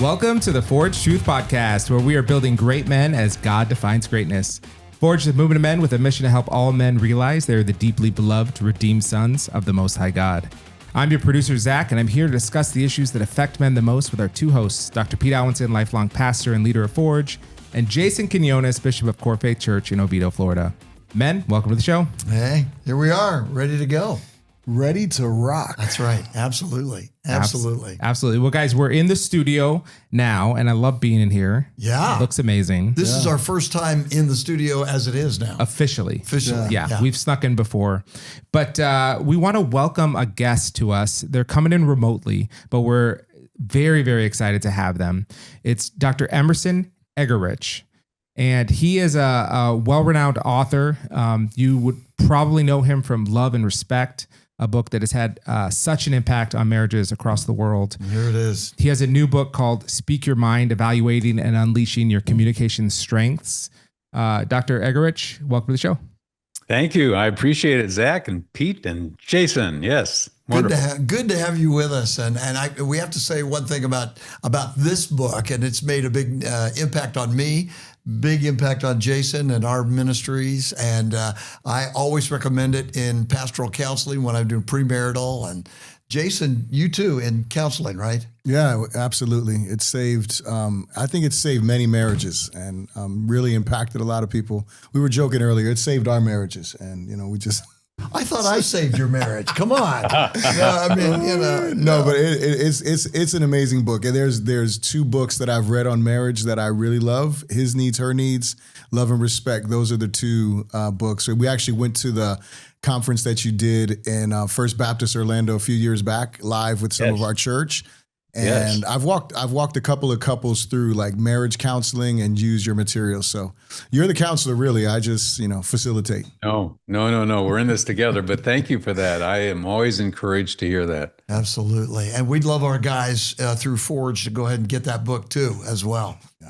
Welcome to the Forge Truth Podcast, where we are building great men as God defines greatness. Forge is a movement of men with a mission to help all men realize they are the deeply beloved, redeemed sons of the Most High God. I'm your producer, Zach, and I'm here to discuss the issues that affect men the most with our two hosts, Dr. Pete Alwinson, lifelong pastor and leader of Forge, and Jayson Quiñones, Bishop of Core Faith Church in Oviedo, Florida. Men, welcome to the show. Hey, here we are, ready to go. Ready to rock. That's right. Absolutely. Absolutely. Absolutely. Well, guys, we're in the studio now, and I love being in here. Yeah. It looks amazing. This is our first time in the studio as it is now. Officially. Yeah. We've snuck in before. But we want to welcome a guest to us. They're coming in remotely, but we're very, very excited to have them. It's Dr. Emerson Eggerichs. And he is a well-renowned author. You would probably know him from Love and Respect, a book that has had such an impact on marriages across the world. Here it is. He has a new book called Speak Your Mind, Evaluating and Unleashing Your Communication Strengths. Dr. Eggerichs, welcome to the show. Thank you. I appreciate it, Zach and Pete and Jayson. Yes. Good to have you with us. And we have to say one thing about this book, and it's made a big impact on me, big impact on Jayson and our ministries. And I always recommend it in pastoral counseling when I'm doing premarital. And Jayson, you too, in counseling, right? Yeah, absolutely. It saved, I think it saved many marriages and really impacted a lot of people. We were joking earlier, it saved our marriages. And, we just... I thought I saved your marriage. Come on. No, but it's an amazing book. And there's two books that I've read on marriage that I really love. His Needs, Her Needs, Love and Respect. Those are the two books. We actually went to the conference that you did in First Baptist Orlando a few years back, live with some of our church. And I've walked a couple of couples through like marriage counseling and use your materials. So you're the counselor, really. I just, facilitate. No. We're in this together, but thank you for that. I am always encouraged to hear that. Absolutely. And we'd love our guys through Forge to go ahead and get that book too, as well. Yeah.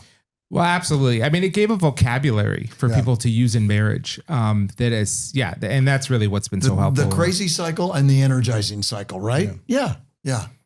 Well, absolutely. I mean, it gave a vocabulary for people to use in marriage that is, and that's really what's been so helpful. The crazy cycle and the energizing cycle, right? Yeah.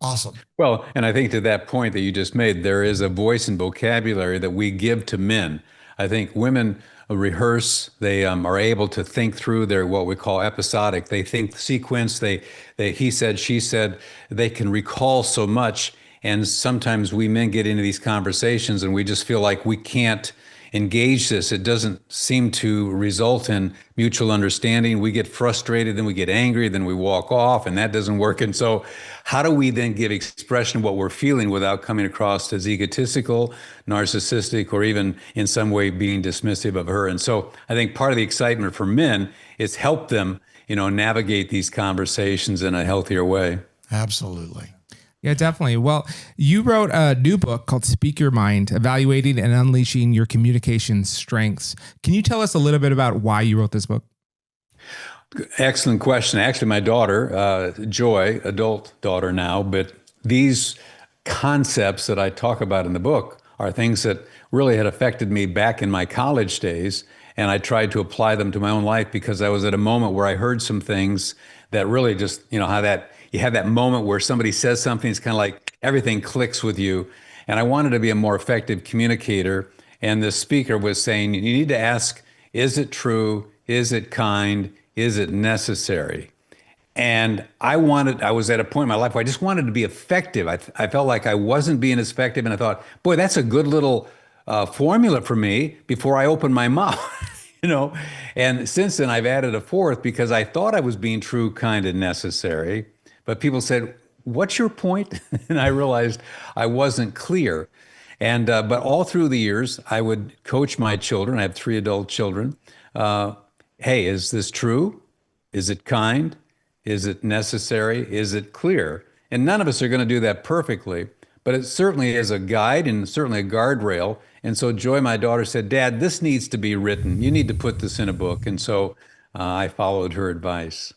Awesome. Well, and I think to that point that you just made, there is a voice and vocabulary that we give to men. I think women rehearse, they are able to think through their what we call episodic. They think sequence, they he said, she said, they can recall so much. And sometimes we men get into these conversations and we just feel like we can't engage this. It doesn't seem to result in mutual understanding. We get frustrated, then we get angry, then we walk off, and that doesn't work. And so how do we then give expression of what we're feeling without coming across as egotistical, narcissistic, or even in some way being dismissive of her? And so I think part of the excitement for men is help them, navigate these conversations in a healthier way. Absolutely. Yeah, definitely. Well, you wrote a new book called Speak Your Mind, Evaluating and Unleashing Your Communication Strengths. Can you tell us a little bit about why you wrote this book? Excellent question. Actually, my daughter, Joy, adult daughter now, but these concepts that I talk about in the book are things that really had affected me back in my college days. And I tried to apply them to my own life because I was at a moment where I heard some things that really just, how that you have that moment where somebody says something, it's kind of like everything clicks with you. And I wanted to be a more effective communicator. And the speaker was saying, you need to ask, is it true? Is it kind? Is it necessary? And I was at a point in my life where I just wanted to be effective. I felt like I wasn't being as effective. And I thought, boy, that's a good little formula for me before I open my mouth. And since then I've added a fourth because I thought I was being true, kind, and necessary. But people said, what's your point? And I realized I wasn't clear. And but all through the years, I would coach my children. I have 3 adult children. Hey, is this true? Is it kind? Is it necessary? Is it clear? And none of us are going to do that perfectly, but it certainly is a guide and certainly a guardrail. And so Joy, my daughter, said, Dad, this needs to be written. You need to put this in a book. And so I followed her advice.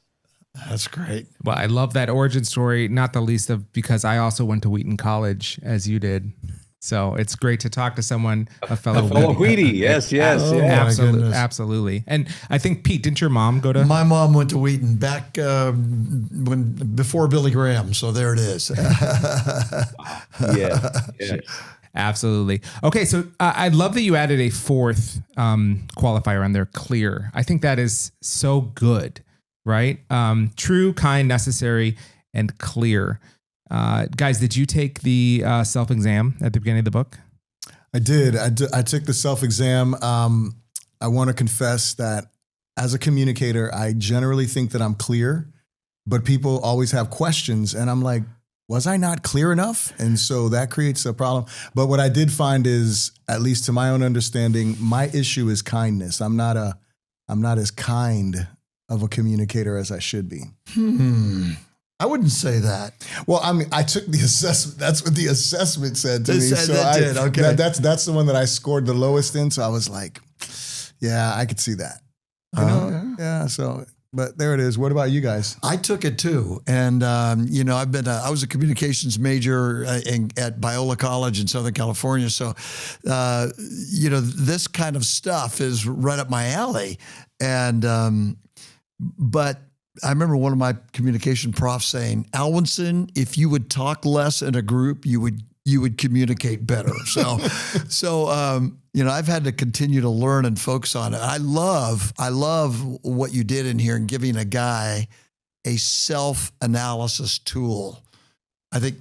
That's great. Well, I love that origin story, not the least of because I also went to Wheaton College, as you did. So it's great to talk to someone, a fellow Wheatie. Yes. Oh, absolutely. And I think, Pete, didn't your mom go to? My mom went to Wheaton back before Billy Graham. So there it is. Yeah. Absolutely. Okay, so I love that you added a fourth qualifier on there, clear. I think that is so good, right? True, kind, necessary, and clear. Guys, did you take the self-exam at the beginning of the book? I did. I took the self-exam. I want to confess that as a communicator, I generally think that I'm clear, but people always have questions, and I'm like, was I not clear enough? And so that creates a problem. But what I did find is, at least to my own understanding, my issue is kindness. I'm not as kind of a communicator as I should be. I wouldn't say that. Well, I mean, I took the assessment. That's what the assessment said to me. So did. Okay. That's the one that I scored the lowest in. So I was like, yeah, I could see that. Yeah. So, but there it is. What about you guys? I took it too, and I was a communications major at Biola College in Southern California. So, this kind of stuff is right up my alley, and but I remember one of my communication profs saying, Alwinson, if you would talk less in a group, you would communicate better. So I've had to continue to learn and focus on it. I love what you did in here in giving a guy a self-analysis tool. I think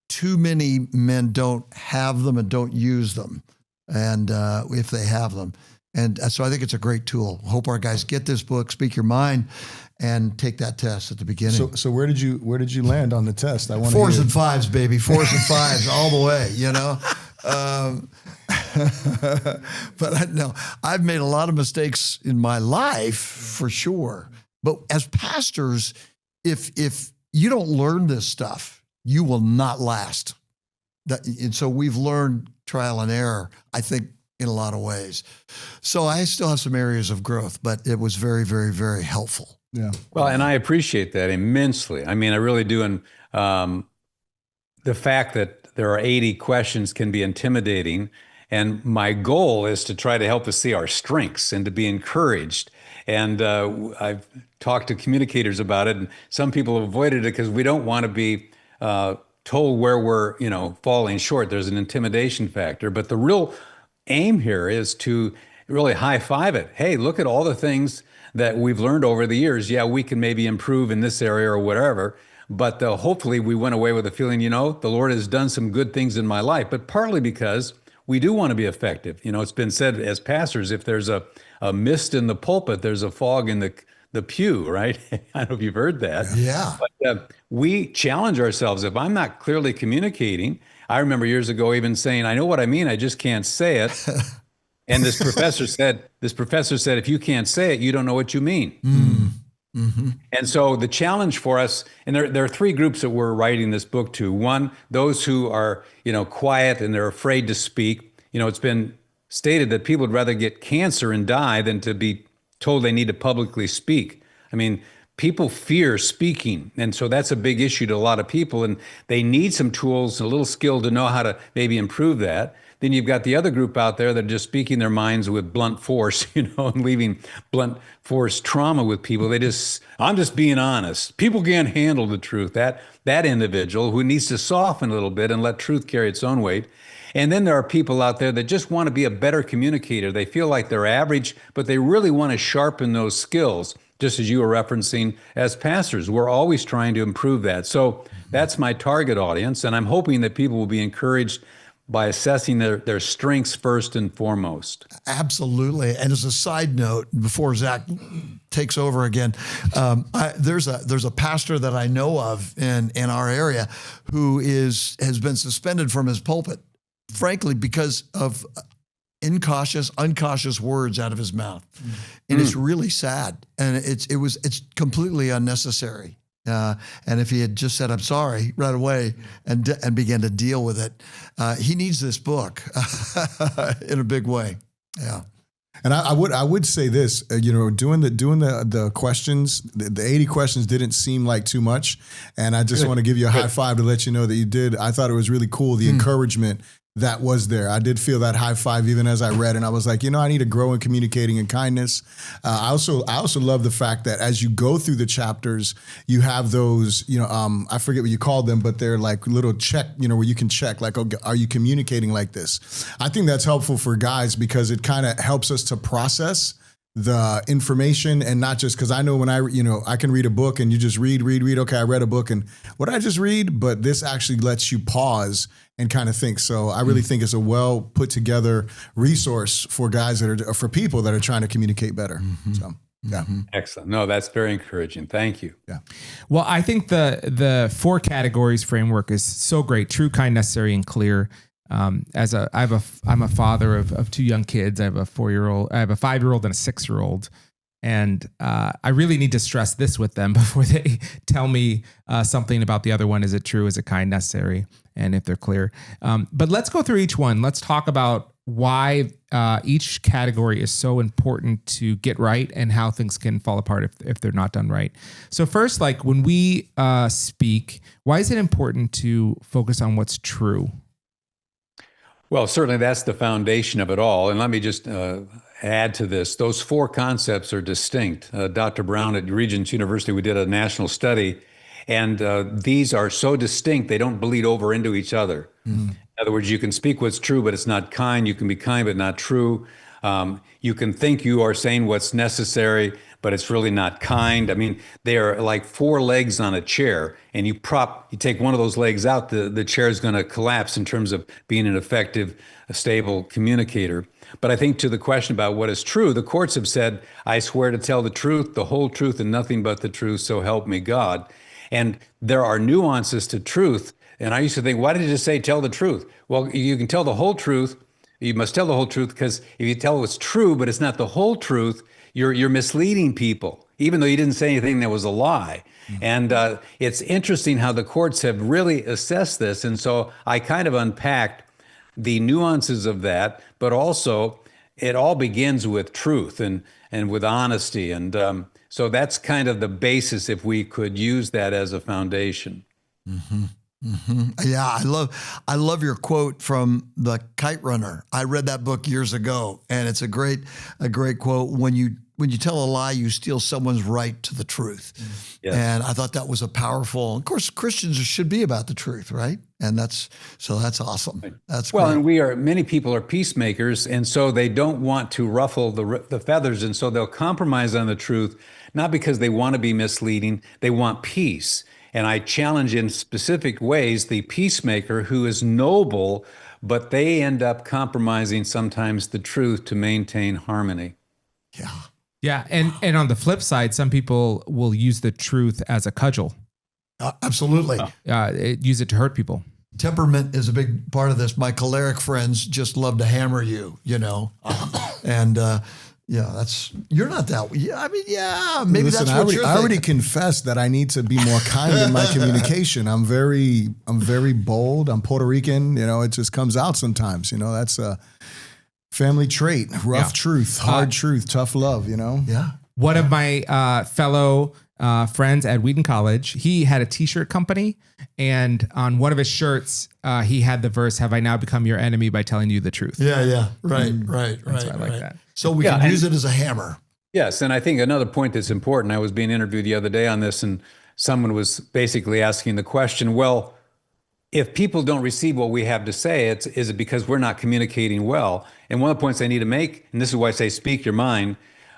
too many men don't have them and don't use them. And if they have them. And so I think it's a great tool. Hope our guys get this book, Speak Your Mind, and take that test at the beginning. So where did you land on the test? I want 4s and 5s, baby. 4s and 5s all the way, But I've made a lot of mistakes in my life for sure. But as pastors, if you don't learn this stuff, you will not last. And so we've learned trial and error, I think, in a lot of ways. So I still have some areas of growth, but it was very, very, very helpful. Yeah. Well, and I appreciate that immensely. I mean, I really do. And the fact that there are 80 questions can be intimidating. And my goal is to try to help us see our strengths and to be encouraged. And I've talked to communicators about it, and some people have avoided it because we don't want to be told where we're, falling short. There's an intimidation factor. But the real aim here is to really high-five it. Hey, look at all the things that we've learned over the years. Yeah, we can maybe improve in this area or whatever, but hopefully we went away with a feeling, the Lord has done some good things in my life, but partly because we do want to be effective. It's been said as pastors, if there's a mist in the pulpit, there's a fog in the pew, right? I don't know if you've heard that. Yeah. But we challenge ourselves. If I'm not clearly communicating, I remember years ago even saying, I know what I mean, I just can't say it. And this professor said, if you can't say it, you don't know what you mean. Mm-hmm. And so the challenge for us, and there are three groups that we're writing this book to. One, those who are, quiet and they're afraid to speak. It's been stated that people would rather get cancer and die than to be told they need to publicly speak. I mean, people fear speaking. And so that's a big issue to a lot of people. And they need some tools, a little skill to know how to maybe improve that. Then you've got the other group out there that are just speaking their minds with blunt force, and leaving blunt force trauma with people. I'm just being honest. People can't handle the truth. That individual who needs to soften a little bit and let truth carry its own weight. And then there are people out there that just want to be a better communicator. They feel like they're average, but they really want to sharpen those skills, just as you were referencing as pastors. We're always trying to improve that. So that's my target audience, and I'm hoping that people will be encouraged by assessing their strengths first and foremost. Absolutely. And as a side note, before Zach takes over again, there's a pastor that I know of in our area who has been suspended from his pulpit, frankly, because of uncautious words out of his mouth. And it's really sad. And it's completely unnecessary. And if he had just said, I'm sorry right away and began to deal with it, he needs this book in a big way. Yeah. And I would say this, doing the questions, the 80 questions didn't seem like too much. And I just want to give you a high five to let you know that you did. I thought it was really cool, the encouragement that was there. I did feel that high five even as I read, and I was like, I need to grow in communicating and kindness. I also love the fact that as you go through the chapters, you have those, I forget what you called them, but they're like little check, where you can check, like, okay, are you communicating like this? I think that's helpful for guys because it kind of helps us to process the information, and not just because I know when I can read a book and you just read. Okay, I read a book and what did I just read? But this actually lets you pause and kind of think. So I really think it's a well put together resource for guys for people that are trying to communicate better. Mm-hmm. So yeah. Excellent. No, that's very encouraging. Thank you. Yeah. Well, I think the 4 categories framework is so great: true, kind, necessary, and clear. I'm a father of 2 young kids. I have a 4-year-old, I have a 5-year-old and a 6-year-old. And I really need to stress this with them before they tell me something about the other one. Is it true? Is it kind, necessary? And if they're clear. But let's go through each one. Let's talk about why each category is so important to get right and how things can fall apart if they're not done right. So first, like when we speak, why is it important to focus on what's true? Well, certainly that's the foundation of it all. And let me just add to this. Those 4 concepts are distinct. Dr. Brown at Regents University, we did a national study, and these are so distinct, they don't bleed over into each other. Mm-hmm. In other words, you can speak what's true, but it's not kind. You can be kind, but not true. You can think you are saying what's necessary, but it's really not kind. I mean, they are like 4 legs on a chair, and you take one of those legs out, the chair is going to collapse in terms of being an effective, stable communicator. But I think to the question about what is true, the courts have said, I swear to tell the truth, the whole truth, and nothing but the truth, so help me God. And there are nuances to truth. And I used to think, why did you just say tell the truth? Well, you can tell the whole truth. You must tell the whole truth, because if you tell what's true, but it's not the whole truth, you're misleading people, even though you didn't say anything that was a lie. Mm-hmm. And it's interesting how the courts have really assessed this. And so I kind of unpacked the nuances of that, but also it all begins with truth and with honesty. And so that's kind of the basis, if we could use that as a foundation. Mm-hmm. Mm-hmm. Yeah, I love your quote from The Kite Runner. I read that book years ago, and it's a great quote. When you tell a lie, you steal someone's right to the truth. Yes. And I thought that was a powerful. Of course, Christians should be about the truth, right? And that's awesome. That's well, great. And many people are peacemakers, and so they don't want to ruffle the feathers, and so they'll compromise on the truth, not because they want to be misleading. They want peace. And I challenge in specific ways the peacemaker who is noble, but they end up compromising sometimes the truth to maintain harmony. Yeah. Yeah. And on the flip side, some people will use the truth as a cudgel. Absolutely. Use it to hurt people. Temperament is a big part of this. My choleric friends just love to hammer you, and yeah, you're not that. Yeah, I mean, yeah, maybe listen, that's what you're thinking. I already confessed that I need to be more kind in my communication. I'm very bold. I'm Puerto Rican. It just comes out sometimes. That's a family trait. Rough truth, hard truth, tough love. Yeah. One of my fellow friends at Wheaton College, he had a t-shirt company, and on one of his shirts, he had the verse, "Have I now become your enemy by telling you the truth?" Yeah. Right. That's why I like that. So we can use it as a hammer. Yes, and I think another point that's important, I was being interviewed the other day on this, and someone was basically asking the question, well, if people don't receive what we have to say, is it because we're not communicating well? And one of the points I need to make, and this is why I say speak your mind,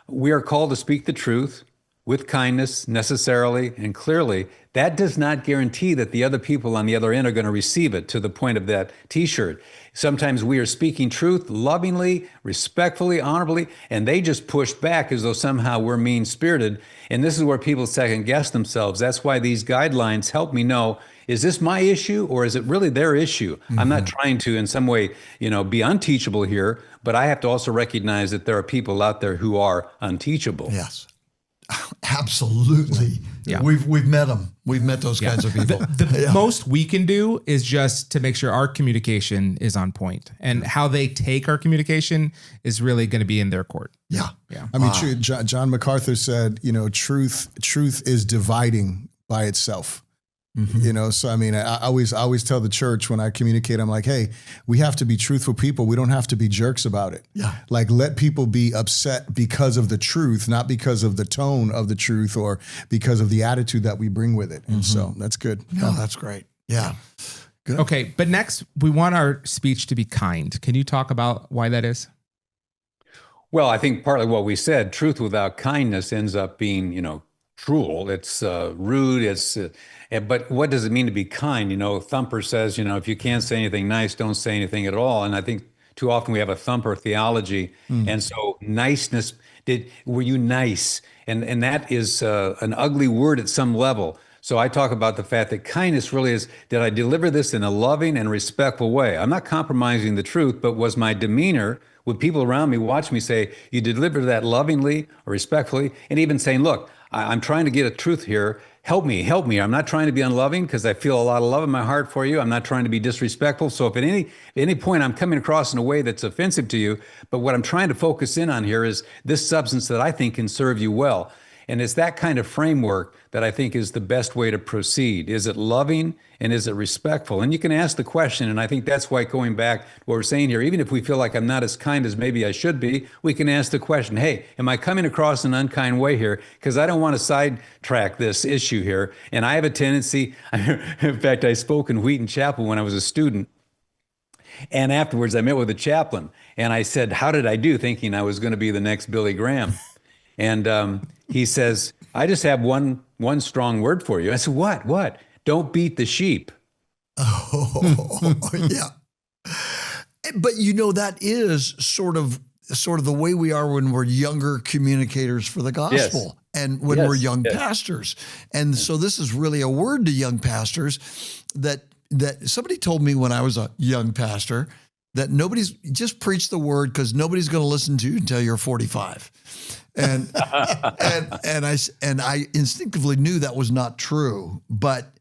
we are called to speak the truth with kindness, necessarily and clearly. That does not guarantee that the other people on the other end are going to receive it, to the point of that t-shirt. Sometimes we are speaking truth lovingly, respectfully, honorably, and they just push back as though somehow we're mean-spirited. And this is where people second guess themselves. That's why these guidelines help me know, is this my issue or is it really their issue? Mm-hmm. I'm not trying to in some way, be unteachable here, but I have to also recognize that there are people out there who are unteachable. Yes. Absolutely. Yeah. We've met them. We've met those kinds of people. The most we can do is just to make sure our communication is on point, and how they take our communication is really going to be in their court. Yeah. I mean, John MacArthur said, truth is dividing by itself. You know, so I mean, I always tell the church when I communicate, I'm like, hey, we have to be truthful people. We don't have to be jerks about it. Yeah. Like, let people be upset because of the truth, not because of the tone of the truth or because of the attitude that we bring with it. And so that's good. No, that's great. Yeah. Good. Okay, but next we want our speech to be kind. Can you talk about why that is? Well, I think partly what we said, truth without kindness ends up being, cruel. It's rude. But what does it mean to be kind? Thumper says, if you can't say anything nice, don't say anything at all. And I think too often we have a Thumper theology. And so niceness, were you nice? And that is an ugly word at some level. So I talk about the fact that kindness really is, did I deliver this in a loving and respectful way? I'm not compromising the truth, but was my demeanor, would people around me watch me say, you delivered that lovingly or respectfully? And even saying, look, I'm trying to get a truth here. Help me. I'm not trying to be unloving because I feel a lot of love in my heart for you. I'm not trying to be disrespectful. So if at any point I'm coming across in a way that's offensive to you, but what I'm trying to focus in on here is this substance that I think can serve you well. And it's that kind of framework that I think is the best way to proceed. Is it loving and is it respectful? And you can ask the question, and I think that's why, going back to what we're saying here, even if we feel like I'm not as kind as maybe I should be, we can ask the question, hey, am I coming across in an unkind way here? Because I don't want to sidetrack this issue here. And I have a tendency, in fact, I spoke in Wheaton Chapel when I was a student. And afterwards, I met with the chaplain, and I said, how did I do, thinking I was going to be the next Billy Graham? And he says, I just have one strong word for you. I said, what? Don't beat the sheep. Oh, yeah. But that is sort of the way we are when we're younger communicators for the gospel. Yes. And when we're young pastors. And so this is really a word to young pastors that somebody told me when I was a young pastor, that just preach the word because nobody's going to listen to you until you're 45. And I instinctively knew that was not true, but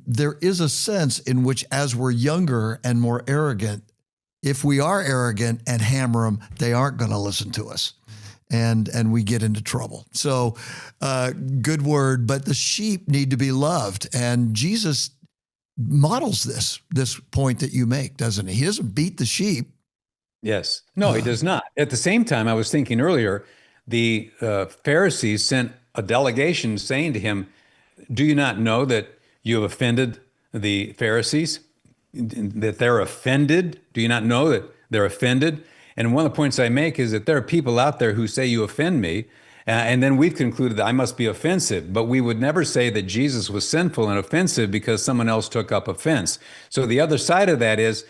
there is a sense in which, as we're younger and more arrogant, if we are arrogant and hammer them, they aren't going to listen to us, and we get into trouble. So, good word, but the sheep need to be loved, and Jesus models this point that you make, doesn't he? He doesn't beat the sheep. Yes. No, he does not. At the same time, I was thinking earlier, the Pharisees sent a delegation saying to him, do you not know that you have offended the Pharisees? That they're offended? Do you not know that they're offended? And one of the points I make is that there are people out there who say you offend me, and then we've concluded that I must be offensive, but we would never say that Jesus was sinful and offensive because someone else took up offense. So the other side of that is,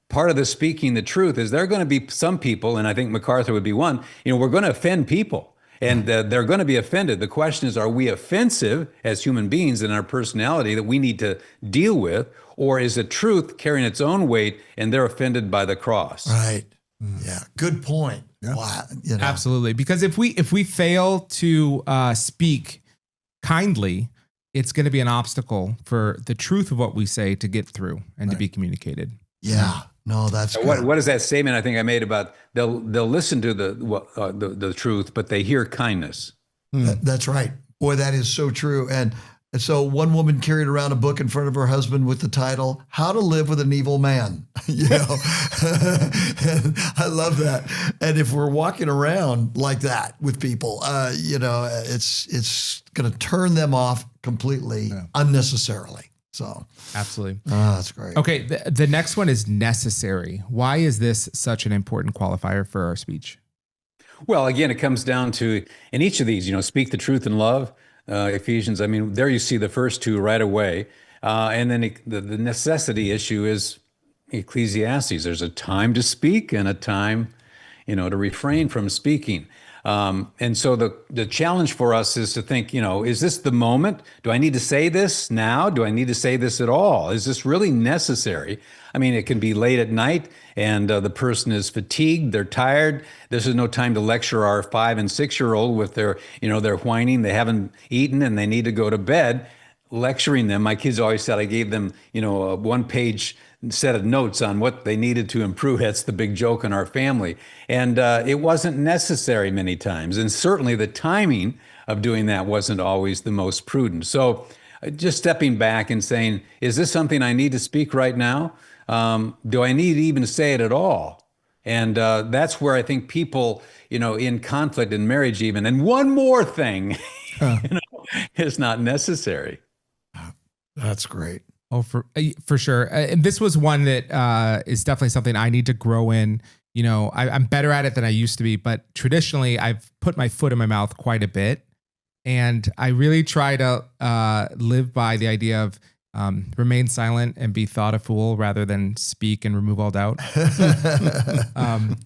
part of the speaking the truth is there are going to be some people, and I think MacArthur would be one, we're going to offend people, and they're going to be offended. The question is, are we offensive as human beings in our personality that we need to deal with, or is it truth carrying its own weight and they're offended by the cross? Right. Yeah. Good point. Yeah. Wow. Absolutely. Because if we fail to speak kindly, it's going to be an obstacle for the truth of what we say to get through and to be communicated. Yeah. No, that's good. What is that statement I think I made about they'll listen to the truth, but they hear kindness? That's right. Boy, that is so true. And so one woman carried around a book in front of her husband with the title, How to Live with an Evil Man. And I love that. And if we're walking around like that with people, it's going to turn them off completely unnecessarily. So absolutely. Oh, that's great. Okay. The next one is necessary. Why is this such an important qualifier for our speech? Well, again, it comes down to, in each of these, speak the truth in love, Ephesians. I mean, there you see the first two right away. And then the necessity issue is Ecclesiastes. There's a time to speak and a time, to refrain from speaking. And so the challenge for us is to think, is this the moment? Do I need to say this now? Do I need to say this at all? Is this really necessary? I mean, it can be late at night and the person is fatigued, they're tired. This is no time to lecture our 5 and 6-year-old with their, they're whining, they haven't eaten and they need to go to bed. Lecturing them, my kids always said I gave them, a 1-page set of notes on what they needed to improve. That's the big joke in our family. And it wasn't necessary many times. And certainly the timing of doing that wasn't always the most prudent. So just stepping back and saying, is this something I need to speak right now? Do I need to even say it at all? And that's where I think people, in conflict in marriage even, and one more thing, is not necessary. That's great. Oh, for sure. And this was one that is definitely something I need to grow in. I'm better at it than I used to be, but traditionally I've put my foot in my mouth quite a bit. And I really try to live by the idea of remain silent and be thought a fool rather than speak and remove all doubt.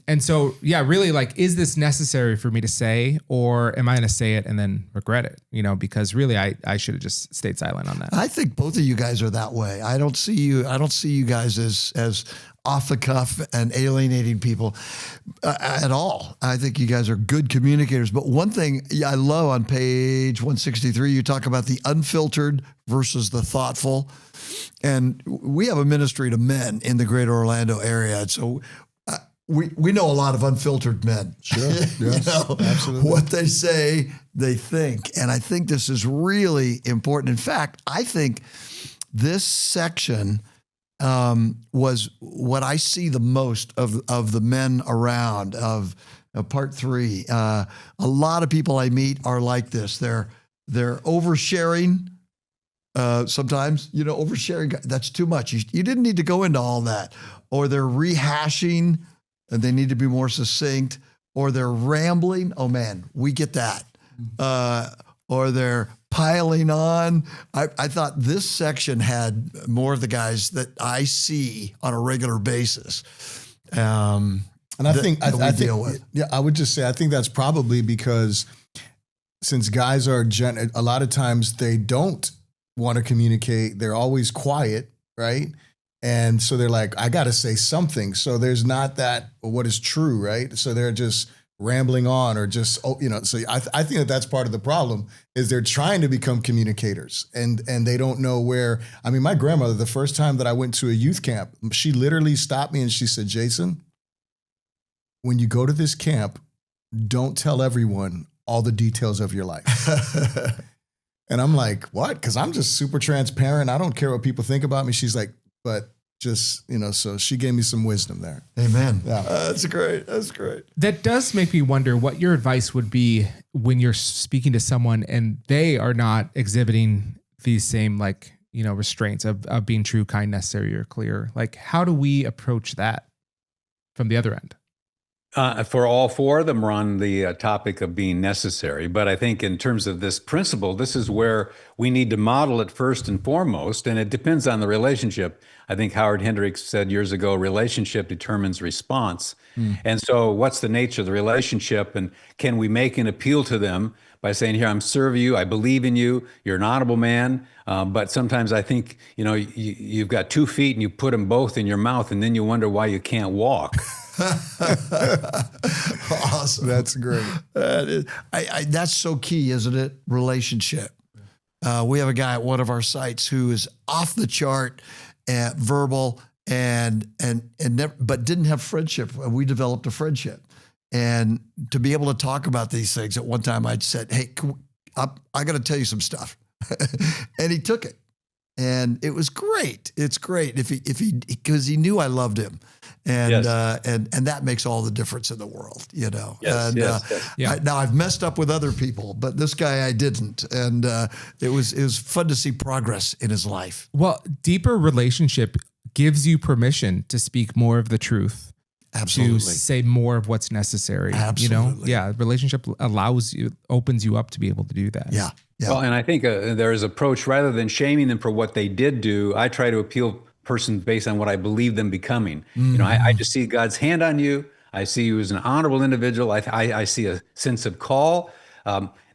And so, really, like, is this necessary for me to say, or am I going to say it and then regret it? Because really I should have just stayed silent on that. I think both of you guys are that way. I don't see you guys as off the cuff and alienating people at all. I think you guys are good communicators. But one thing I love on page 163, you talk about the unfiltered versus the thoughtful. And we have a ministry to men in the greater Orlando area. And so we know a lot of unfiltered men. Sure. Yes, absolutely. What they say, they think. And I think this is really important. In fact, I think this section was what I see the most of the men around of part 3. A lot of people I meet are like this. They're oversharing. Sometimes, oversharing, that's too much. You didn't need to go into all that. Or they're rehashing and they need to be more succinct, or they're rambling. Oh man, we get that. Or they're piling on. I thought this section had more of the guys that I see on a regular basis. And I think, I would just say, I think that's probably because since guys are a lot of times they don't want to communicate. They're always quiet, right? And so they're like, I got to say something. So there's not that what is true, right? So they're just rambling on or just, so I think that's part of the problem is they're trying to become communicators and they don't know where. I mean, my grandmother, the first time that I went to a youth camp, she literally stopped me and she said, Jayson, when you go to this camp, don't tell everyone all the details of your life. And I'm like, what? Because I'm just super transparent. I don't care what people think about me. She's like, but just, so she gave me some wisdom there. Amen. Yeah. That's great. That's great. That does make me wonder what your advice would be when you're speaking to someone and they are not exhibiting these same, restraints of being true, kind, necessary, or clear. Like, how do we approach that from the other end? For all 4 of them, we're on the topic of being necessary. But I think in terms of this principle, this is where we need to model it first and foremost. And it depends on the relationship. I think Howard Hendricks said years ago, relationship determines response. And so what's the nature of the relationship? And can we make an appeal to them by saying, here, I'm serving you. I believe in you. You're an honorable man. But sometimes I think, you've got 2 feet and you put them both in your mouth and then you wonder why you can't walk. Awesome. That's great. That's so key, isn't it? Relationship. We have a guy at one of our sites who is off the chart at verbal and never, but didn't have friendship. We developed a friendship, and to be able to talk about these things. At one time, I'd said, "Hey, I got to tell you some stuff," and he took it, and it was great. It's great because he knew I loved him. And Yes. And that makes all the difference in the world, Yes, yes. Now I've messed up with other people, but this guy I didn't, and it was fun to see progress in his life. Well, deeper relationship gives you permission to speak more of the truth. Absolutely. To say more of what's necessary. Absolutely. Relationship opens you up to be able to do that. Yeah. Well, and I think there's approach rather than shaming them for what they did do. I try to appeal person based on what I believe them becoming. I just see God's hand on you. I see you as an honorable individual. I see a sense of call.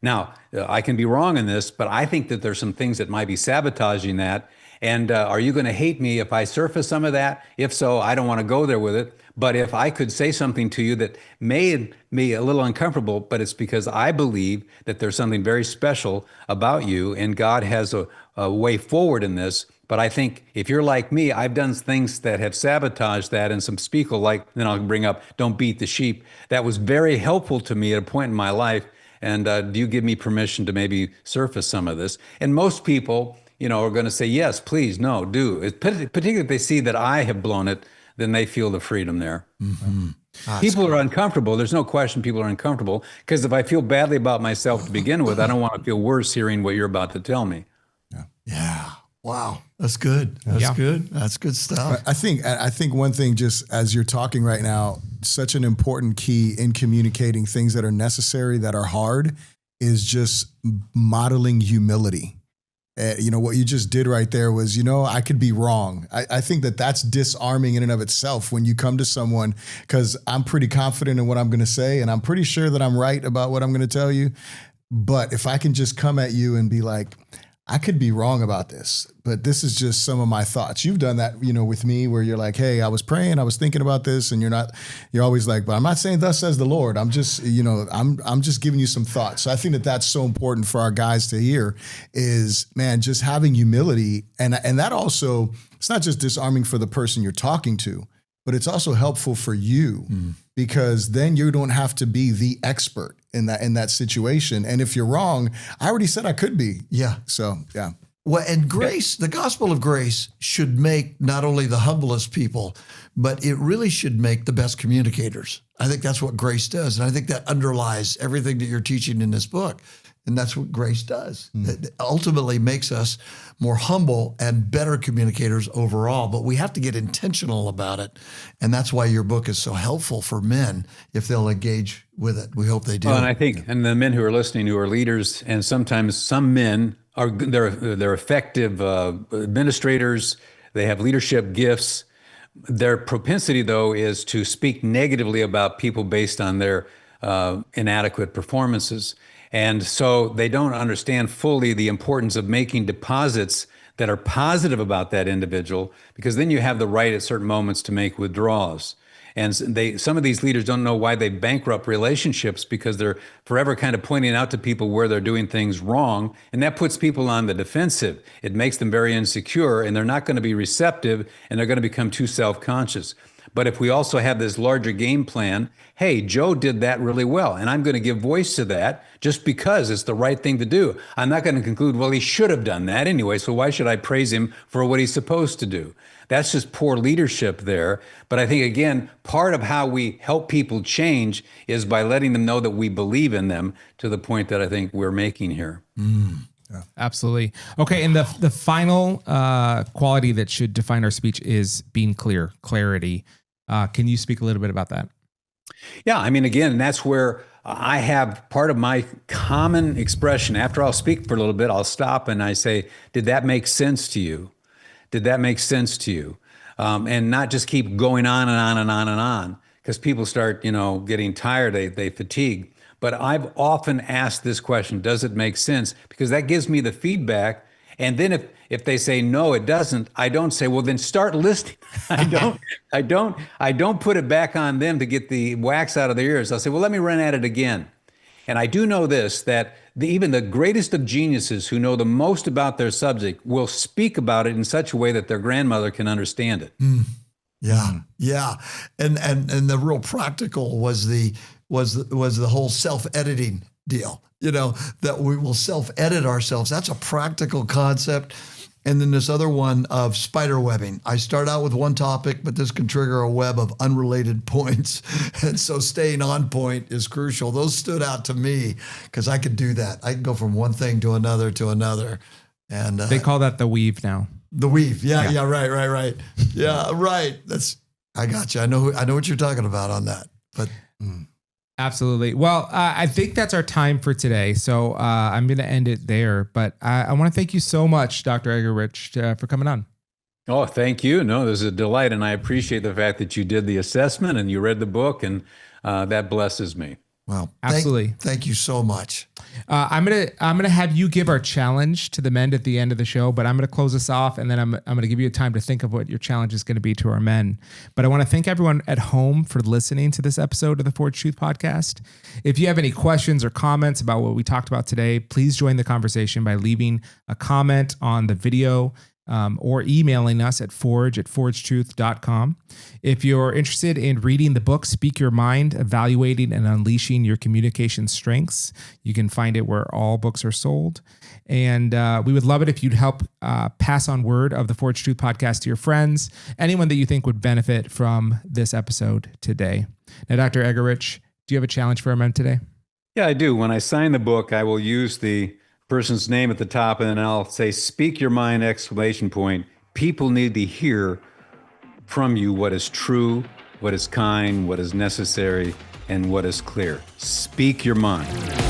Now, I can be wrong in this, but I think that there's some things that might be sabotaging that. And are you going to hate me if I surface some of that? If so, I don't want to go there with it. But if I could say something to you that made me a little uncomfortable, but it's because I believe that there's something very special about you and God has a way forward in this. But I think if you're like me, I've done things that have sabotaged that, and some speakers, then I'll bring up, don't beat the sheep. That was very helpful to me at a point in my life. And do you give me permission to maybe surface some of this? And most people, are going to say, yes, please, no, do. Particularly if they see that I have blown it, then they feel the freedom there. Mm-hmm. People are uncomfortable. There's no question people are uncomfortable, because if I feel badly about myself to begin with, I don't want to feel worse hearing what you're about to tell me. Yeah. Wow. That's good. That's good. That's good stuff. I think one thing, just as you're talking right now, such an important key in communicating things that are necessary, that are hard, is just modeling humility. What you just did right there was, I could be wrong. I think that's disarming in and of itself when you come to someone, because I'm pretty confident in what I'm going to say, and I'm pretty sure that I'm right about what I'm going to tell you. But if I can just come at you and be like, I could be wrong about this, but this is just some of my thoughts. You've done that, with me, where you're like, hey, I was praying, I was thinking about this, and you're always like, but I'm not saying thus says the Lord. I'm just, I'm just giving you some thoughts. So I think that's so important for our guys to hear is, man, just having humility. And that also, it's not just disarming for the person you're talking to, but it's also helpful for you, because then you don't have to be the expert in that situation. And if you're wrong, I already said I could be. Yeah. So, yeah. Well, and grace, the gospel of grace should make not only the humblest people, but it really should make the best communicators. I think that's what grace does. And I think that underlies everything that you're teaching in this book. And that's what grace does. It ultimately makes us more humble and better communicators overall, but we have to get intentional about it. And that's why your book is so helpful for men if they'll engage with it. We hope they do. Well, and I think, and the men who are listening, who are leaders, and sometimes some men they're effective administrators. They have leadership gifts. Their propensity, though, is to speak negatively about people based on their inadequate performances. And so they don't understand fully the importance of making deposits that are positive about that individual, because then you have the right at certain moments to make withdrawals. And some of these leaders don't know why they bankrupt relationships, because they're forever kind of pointing out to people where they're doing things wrong. And that puts people on the defensive. It makes them very insecure, and they're not going to be receptive, and they're going to become too self-conscious. But if we also have this larger game plan, hey, Joe did that really well, and I'm going to give voice to that just because it's the right thing to do. I'm not going to conclude, well, he should have done that anyway, so why should I praise him for what he's supposed to do? That's just poor leadership there. But I think, again, part of how we help people change is by letting them know that we believe in them, to the point that I think we're making here. Yeah. Absolutely. Okay, and the final quality that should define our speech is being clear, clarity. Can you speak a little bit about that? Yeah, I mean, again, that's where I have part of my common expression. After I'll speak for a little bit, I'll stop and I say, did that make sense to you? Did that make sense to you? And not just keep going on and on and on and on, because people start, getting tired, they fatigue. But I've often asked this question, does it make sense? Because that gives me the feedback. And then if they say, no, it doesn't, I don't say, well, then start listening. I don't put it back on them to get the wax out of their ears. I'll say, well, let me run at it again. And I do know this, that even the greatest of geniuses who know the most about their subject will speak about it in such a way that their grandmother can understand it. Yeah. And the real practical was the whole self-editing deal, that we will self-edit ourselves. That's a practical concept. And then this other one of spider webbing. I start out with one topic, but this can trigger a web of unrelated points. And so staying on point is crucial. Those stood out to me because I could do that. I can go from one thing to another to another. And they call that the weave now. The weave. Yeah. Right. Yeah, right. I got you. I know what you're talking about on that. But Absolutely. Well, I think that's our time for today. So I'm going to end it there. But I want to thank you so much, Dr. Eggerichs, for coming on. Oh, thank you. No, this is a delight. And I appreciate the fact that you did the assessment and you read the book. And that blesses me. Well, absolutely. Thank you so much. I'm gonna have you give our challenge to the men at the end of the show, but I'm gonna close us off, and then I'm gonna give you time to think of what your challenge is gonna be to our men. But I want to thank everyone at home for listening to this episode of the Forged Truth Podcast. If you have any questions or comments about what we talked about today, please join the conversation by leaving a comment on the video or emailing us at forge@forgetruth.com. If you're interested in reading the book, Speak Your Mind, Evaluating and Unleashing Your Communication Strengths, you can find it where all books are sold. And we would love it if you'd help pass on word of the Forge Truth podcast to your friends, anyone that you think would benefit from this episode today. Now, Dr. Eggerichs, do you have a challenge for our men today? Yeah, I do. When I sign the book, I will use the person's name at the top, and then I'll say, "Speak your mind!" ! People need to hear from you what is true, what is kind, what is necessary, and what is clear. Speak your mind.